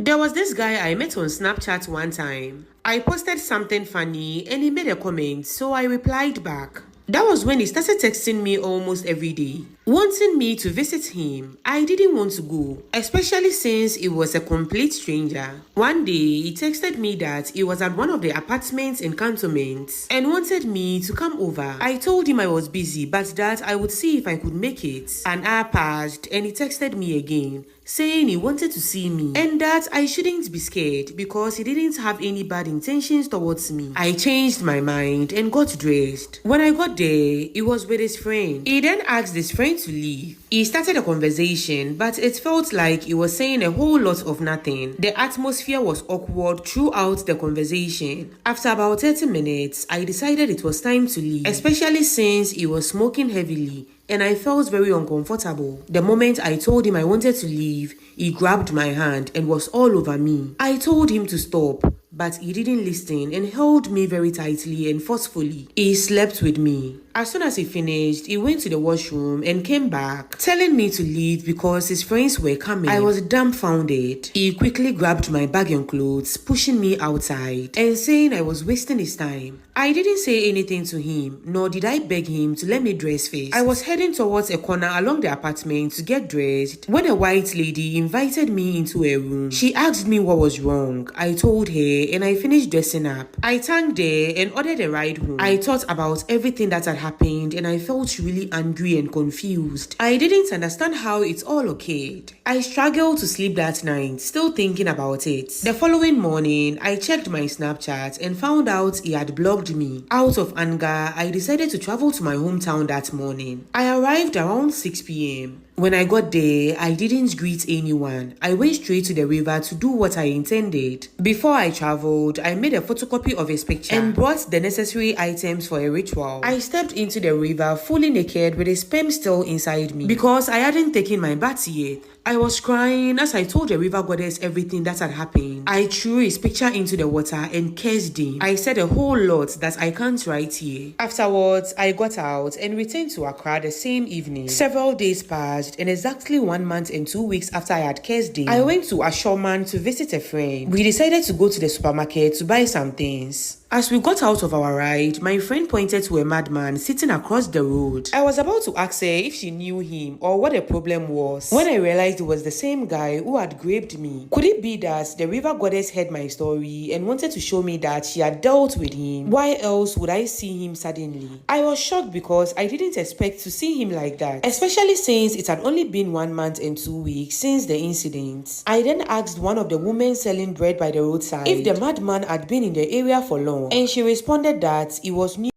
There was this guy I met on Snapchat one time. I posted something funny and he made a comment, so I replied back. That was when he started texting me almost every day, wanting me to visit him. I didn't want to go, especially since he was a complete stranger. One day, he texted me that he was at one of the apartments in Cantonment and wanted me to come over. I told him I was busy, but that I would see if I could make it. An hour passed and he texted me again, saying he wanted to see me and that I shouldn't be scared because he didn't have any bad intentions towards me. I changed my mind and got dressed. When I got there, he was with his friend. He then asked his friend to leave. He started a conversation, but it felt like he was saying a whole lot of nothing. The atmosphere was awkward throughout the conversation. After about 30 minutes, I decided it was time to leave, especially since he was smoking heavily and I felt very uncomfortable. The moment I told him I wanted to leave, he grabbed my hand and was all over me. I told him to stop, but he didn't listen and held me very tightly and forcefully. He slept with me. As soon as he finished, he went to the washroom and came back, telling me to leave because his friends were coming. I was dumbfounded. He quickly grabbed my bag and clothes, pushing me outside and saying I was wasting his time. I didn't say anything to him, nor did I beg him to let me dress first. I was heading towards a corner along the apartment to get dressed when a white lady invited me into a room. She asked me what was wrong. I told her and I finished dressing up. I thanked her and ordered a ride home. I thought about everything that had happened and I felt really angry and confused. I didn't understand how it all occurred. I struggled to sleep that night, still thinking about it. The following morning, I checked my Snapchat and found out he had blocked me. Out of anger, I decided to travel to my hometown that morning. I arrived around 6 p.m. When I got there, I didn't greet anyone. I went straight to the river to do what I intended. Before I traveled, I made a photocopy of his picture and brought the necessary items for a ritual. I stepped into the river fully naked with his sperm still inside me because I hadn't taken my bath yet. I was crying as I told the river goddess everything that had happened. I threw his picture into the water and cursed him. I said a whole lot that I can't write here. Afterwards, I got out and returned to Accra the same evening. Several days passed and exactly 1 month and 2 weeks after I had cursed him, I went to Ashoman to visit a friend. We decided to go to the supermarket to buy some things. As we got out of our ride, my friend pointed to a madman sitting across the road. I was about to ask her if she knew him or what the problem was, when I realized it was the same guy who had raped me. Could it be that the river goddess heard my story and wanted to show me that she had dealt with him? Why else would I see him suddenly? I was shocked because I didn't expect to see him like that, especially since it had only been 1 month and 2 weeks since the incident. I then asked one of the women selling bread by the roadside if the madman had been in the area for long, and she responded that he was new